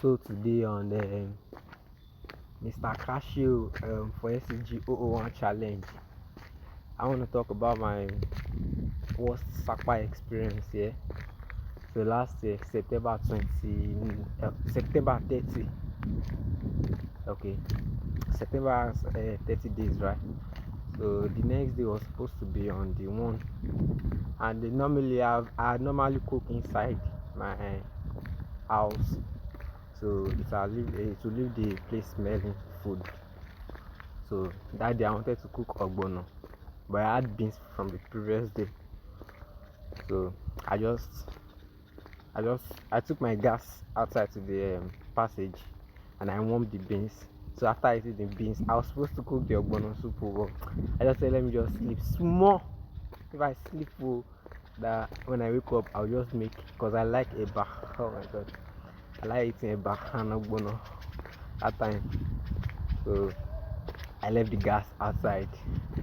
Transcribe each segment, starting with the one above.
So today on Mr. Cashew for SCG 001 challenge, I want to talk about my worst Sapa experience here. So last year, September 30. Okay, September has 30 days, right? So the next day was supposed to be on the one, and I normally cook inside my house, so it will leave the place smelling food. So that day I wanted to cook ogbono, but I had beans from the previous day. So I just I took my gas outside to the passage, and I warmed the beans. So after I eating the beans, I was supposed to cook the ogbono soup, but I just said let me just sleep small. If I sleep, that when I wake up I'll just make, because I like eba. Oh my god, I like eating eba and ogbono that time. So I left the gas outside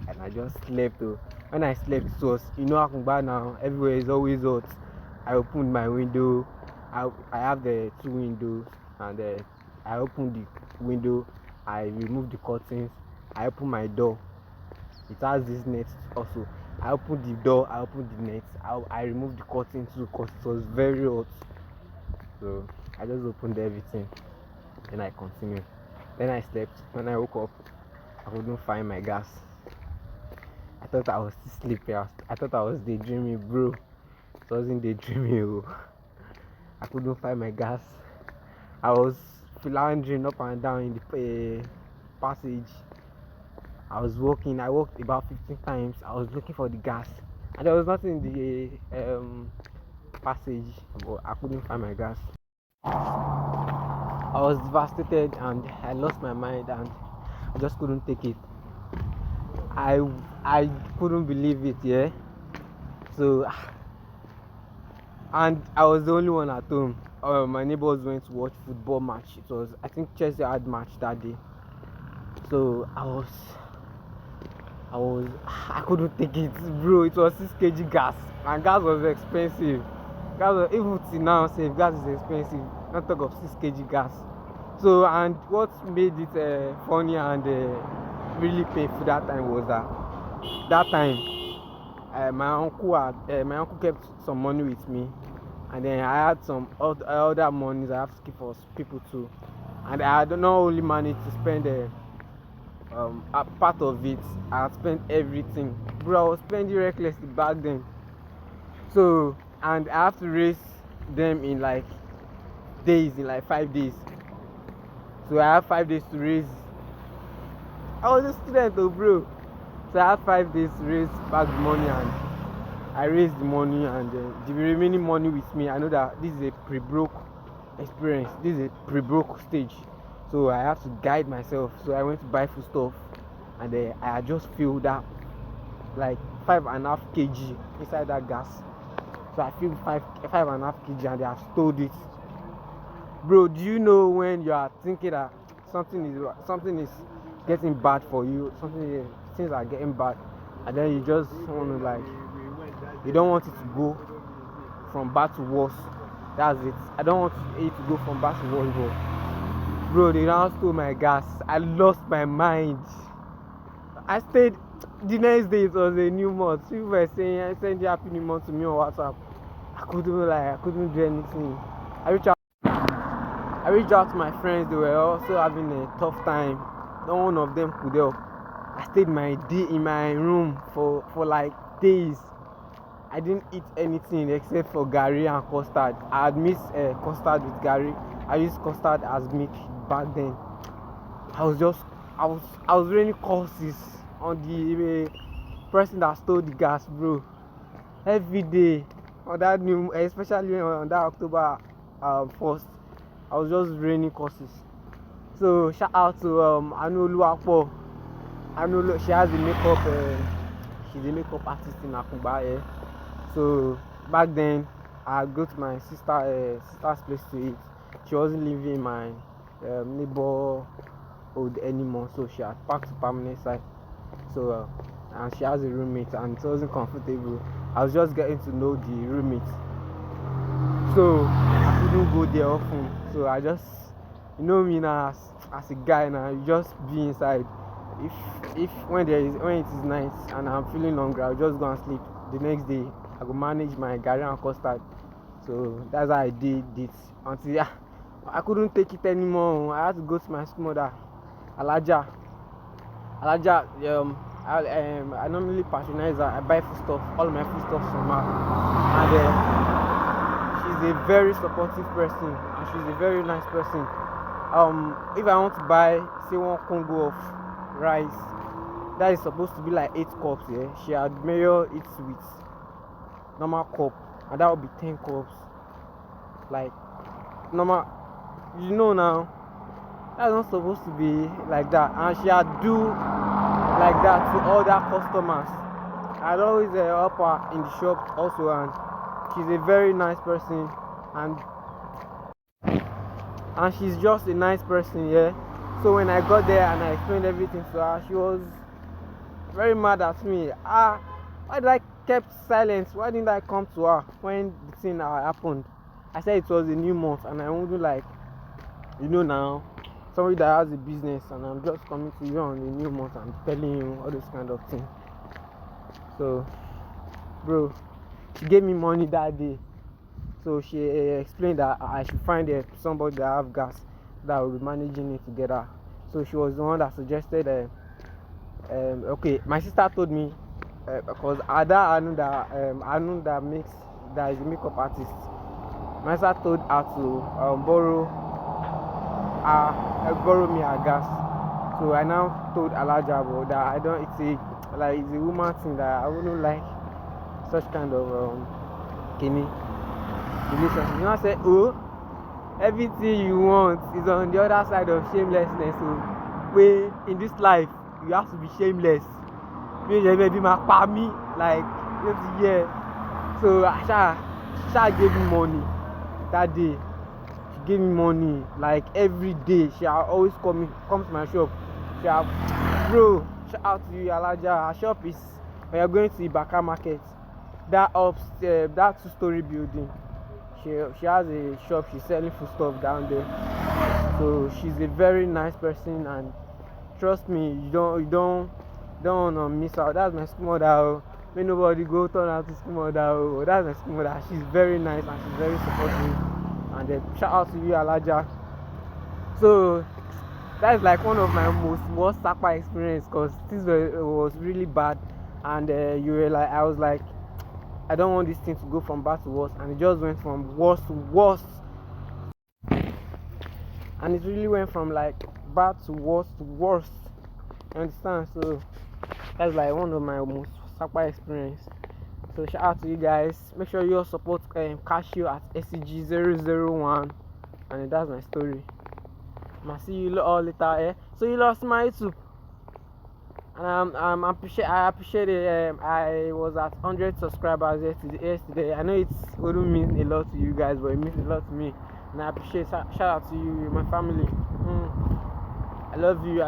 and I just slept. When I slept, it was, Akungba now, everywhere is always hot. I opened my window. I have the two windows, and I opened the window. I removed the curtains. I opened my door. It has this net also. I opened the door. I opened the net. I removed the curtain too because it was very hot. So I just opened everything and I continued. Then I slept. When I woke up, I couldn't find my gas. I thought I was still sleeping. I thought I was daydreaming, bro. It wasn't daydreaming. I couldn't find my gas. I was floundering up and down in the passage. I was walking. I walked about 15 times. I was looking for the gas, and there was nothing in the passage, but I couldn't find my gas. I was devastated and I lost my mind, and I just couldn't take it. I couldn't believe it, yeah. So, and I was the only one at home. My neighbors went to watch football match. It was, I think, Chelsea had match that day. So I couldn't take it, bro. It was 6 kg gas, and gas was expensive. Even till now, say gas is expensive. Not talk of 6 kg gas. So, and what made it funny and really painful that time was that time my uncle kept some money with me, and then I had some other monies I have to keep for people too, and I had not only managed to spend a part of it. I had spent everything, bro. I was spending recklessly back then. So, and I have to raise them in like 5 days. So I have 5 days to raise. I was a student though, bro. So I have 5 days to raise back the money, and I raised the money, and the remaining money with me. I know that this is a pre-broke experience. This is a pre-broke stage. So I have to guide myself. So I went to buy food stuff, and I just filled that like 5.5 kg inside that gas. So I filled 5.5 kg, and they have stored it. Bro, do you know when you are thinking that something is getting bad for you, things are getting bad, and then you just want to, like, you don't want it to go from bad to worse. That's it. I don't want it to go from bad to worse, bro. They now stole my gas. I lost my mind. I stayed. The next day it was a new month. People were saying, I sent the happy new month to me on WhatsApp. I couldn't do anything. I reached out to my friends. They were also having a tough time. No one of them could help. I stayed my day in my room for like days. I didn't eat anything except for garri and custard. I had mixed custard with garri. I used custard as milk back then. I was raining curses on the person that stole the gas, bro. Every day on that new, especially on that October 1st, I was just raining curses. So shout out to Anu. She has a makeup. She's a makeup artist in Akungba. So back then, I go to my sister's place to eat. She wasn't living in my neighborhood anymore, so she had packed to permanent site. So and she has a roommate, and it wasn't comfortable. I was just getting to know the roommate, so I couldn't go there often. So I just You know me now, as a guy now, you just be inside. If when it is night and I'm feeling hungry, I'll just go and sleep. The next day I go manage my garri and custard. So that's how I did it until I couldn't take it anymore. I had to go to my school mother, Alaja. Alaja, I normally patronize her. I buy foodstuff, all my foodstuffs from her, and she's a very supportive person, and she's a very nice person. If I want to buy, say, one Congo of rice, that is supposed to be like 8 cups. Yeah, she had measure it with normal cup, and that would be 10 cups. Like normal, now. That's not supposed to be like that, and she had do like that to other customers. I'd always help her in the shop also, and she's a very nice person, and she's just a nice person, yeah. So when I got there and I explained everything to her, she was very mad at me. Why did I kept silence? Why didn't I come to her when the thing happened? I said it was a new month and I wouldn't, like, now, somebody that has a business, and I'm just coming to you on a new month and telling you all this kind of thing. So, bro, she gave me money that day. So she explained that I should find somebody that have gas that will be managing it together. So she was the one that suggested. Okay, my sister told me, because I knew that is a makeup artist. My sister told her to borrow me her gas. So I now told Alaja that I don't. It's a woman thing that I wouldn't like such kind of relationship. I said, oh, everything you want is on the other side of shamelessness. So, where in this life you have to be shameless. Maybe my me, like, yeah. So Asha gave me money that day. She gave me money like every day. She always come to my shop. Bro, shout out to you, Alaja. Her shop is when you're going to Ibaka Market. That upstairs, that 2-story building. She has a shop. She's selling food stuff down there. So she's a very nice person, and trust me, you don't wanna miss out. That's my school mother. May nobody go turn out to school mother. That's my school mother. She's very nice and she's very supportive. And shout out to you, Alaja. So that's like one of my most worst Sapa experience, because this was really bad, and I was like, I don't want this thing to go from bad to worse, and it just went from worse to worse, and it really went from like bad to worse to worse. You understand? So that's like one of my most Sapa experience. So shout out to you guys. Make sure you all support Cashew at SCG001, and that's my story. I'll see you all later. So you lost my YouTube. And I appreciate it. I was at 100 subscribers yesterday. I know it wouldn't mean a lot to you guys, but it means a lot to me, and I appreciate. Shout out to you, my family. I love you.